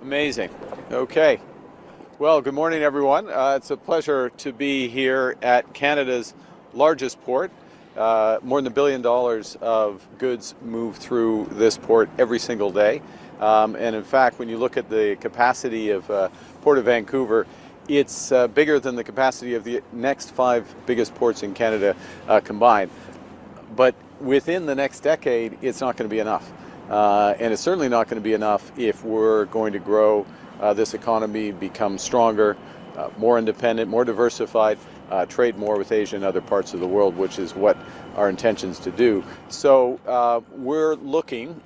Amazing. Okay. Well, good morning, everyone. It's a pleasure to be here at Canada's largest port. More than $1 billion of goods move through this port every single day. And in fact, when you look at the capacity of Port of Vancouver, it's bigger than the capacity of the next 5 biggest ports in Canada combined. But within the next decade, it's not going to be enough. And it's certainly not going to be enough if we're going to grow this economy, become stronger, more independent, more diversified, trade more with Asia and other parts of the world, which is what our intentions to do. So we're looking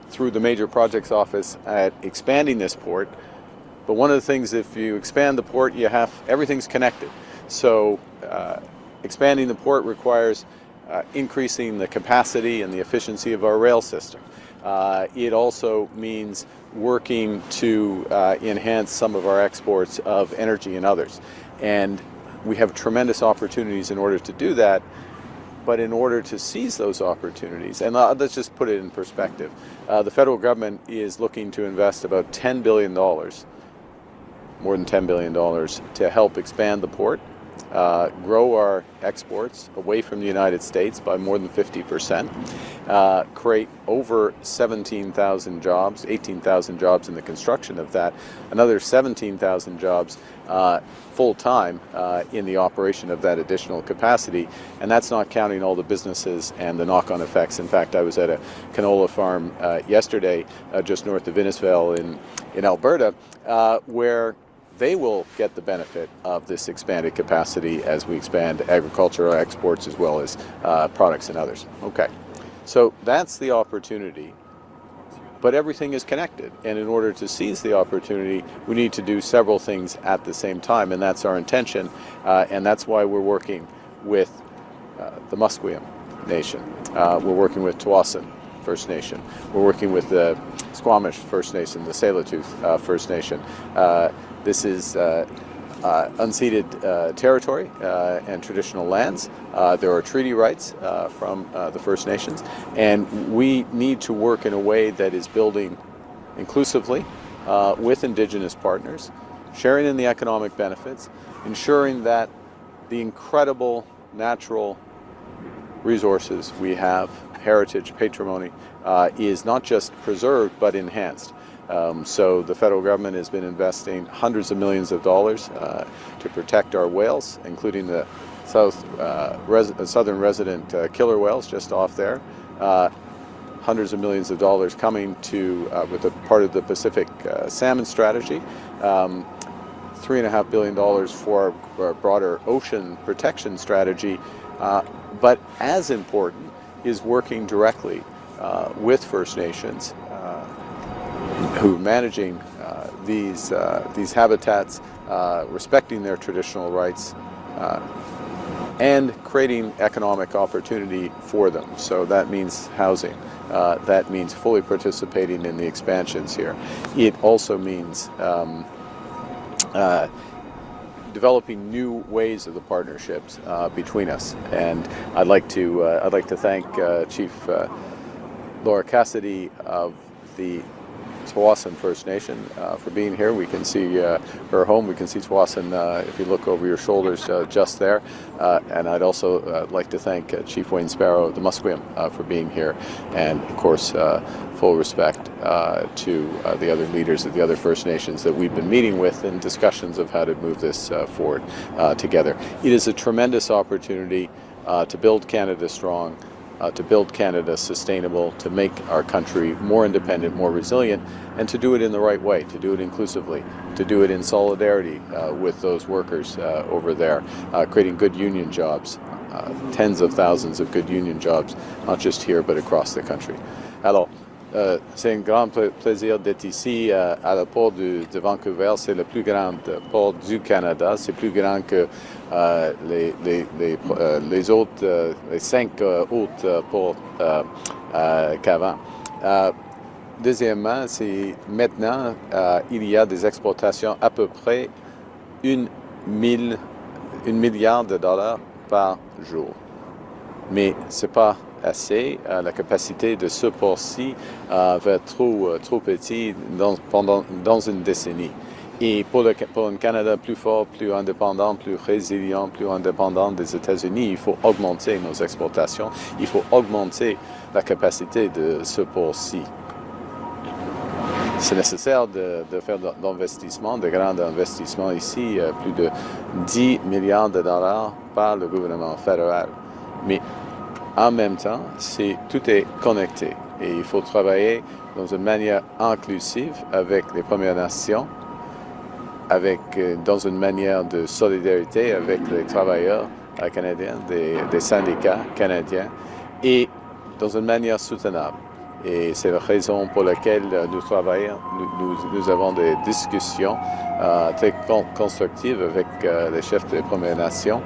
through the Major Projects Office at expanding this port. But one of the things, if you expand the port, everything's connected. So expanding the port requires increasing the capacity and the efficiency of our rail system. It also means working to enhance some of our exports of energy and others. And we have tremendous opportunities in order to do that. But in order to seize those opportunities, and let's just put it in perspective, the federal government is looking to invest about $10 billion, more than $10 billion, to help expand the port, grow our exports away from the United States by more than 50%, create over 17,000 jobs, 18,000 jobs in the construction of that, another 17,000 jobs full-time in the operation of that additional capacity, and that's not counting all the businesses and the knock-on effects. In fact, I was at a canola farm yesterday just north of Innisfail in Alberta, where they will get the benefit of this expanded capacity as we expand agricultural exports as well as products and others. Okay, so that's the opportunity, but everything is connected. And in order to seize the opportunity, we need to do several things at the same time, and that's our intention, and that's why we're working with the Musqueam Nation. We're working with Tsawwassen First Nation. We're working with the Squamish First Nation, the Tsleil-Waututh First Nation. This is unceded territory and traditional lands. There are treaty rights from the First Nations, and we need to work in a way that is building inclusively with Indigenous partners, sharing in the economic benefits, ensuring that the incredible natural resources we have, heritage, patrimony, is not just preserved but enhanced. So the federal government has been investing hundreds of millions of dollars to protect our whales, including the southern resident killer whales just off there. Hundreds of millions of dollars coming to with a part of the Pacific salmon strategy. $3.5 billion for our broader ocean protection strategy. But as important is working directly with First Nations who are managing these habitats, respecting their traditional rights, and creating economic opportunity for them. So that means housing. That means fully participating in the expansions here. It also means developing new ways of the partnerships between us. And I'd like to thank Chief Laura Cassidy of the Tsawwassen First Nation for being here. We can see her home. We can see Tsawwassen if you look over your shoulders just there. And I'd also like to thank Chief Wayne Sparrow of the Musqueam for being here. And of course, full respect to the other leaders of the other First Nations that we've been meeting with in discussions of how to move this forward together. It is a tremendous opportunity to build Canada strong, to build Canada sustainable, to make our country more independent, more resilient, and to do it in the right way, to do it inclusively, to do it in solidarity with those workers over there, creating good union jobs, tens of thousands of good union jobs, not just here but across the country. Alors, c'est un grand plaisir d'être ici à la port de Vancouver. C'est le plus grand port du Canada. C'est plus grand que les autres, les 5 autres ports qu'avant. Deuxièmement, c'est maintenant il y a des exportations à peu près 1 milliard de dollars par jour. Mais c'est pas assez. La capacité de ce port-ci va être trop petit dans une décennie. Et pour un Canada plus fort, plus indépendant, plus résilient, plus indépendant des États-Unis, il faut augmenter nos exportations, il faut augmenter la capacité de ce port-ci. C'est nécessaire de faire d'investissements, de grands investissements ici, plus de 10 milliards de dollars par le gouvernement fédéral. Mais en même temps, tout est connecté et il faut travailler dans une manière inclusive avec les Premières Nations, dans une manière de solidarité avec les travailleurs canadiens, des syndicats canadiens et dans une manière soutenable. Et c'est la raison pour laquelle nous travaillons, nous avons des discussions très constructives avec les chefs des Premières Nations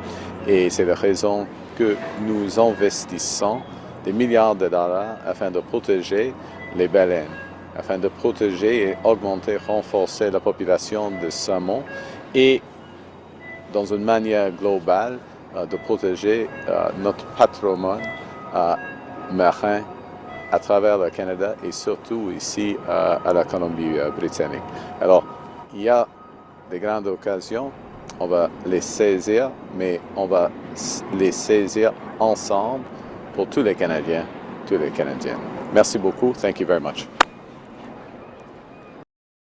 et c'est la raison que nous investissons des milliards de dollars afin de protéger les baleines, afin de protéger et augmenter, renforcer la population de saumon et dans une manière globale de protéger notre patrimoine marin à travers le Canada et surtout ici à la Colombie-Britannique. Alors, il y a des grandes occasions, on va les saisir, mais on va les saisir ensemble pour tous les Canadiens, tous les Canadiennes. Merci beaucoup. Thank you very much.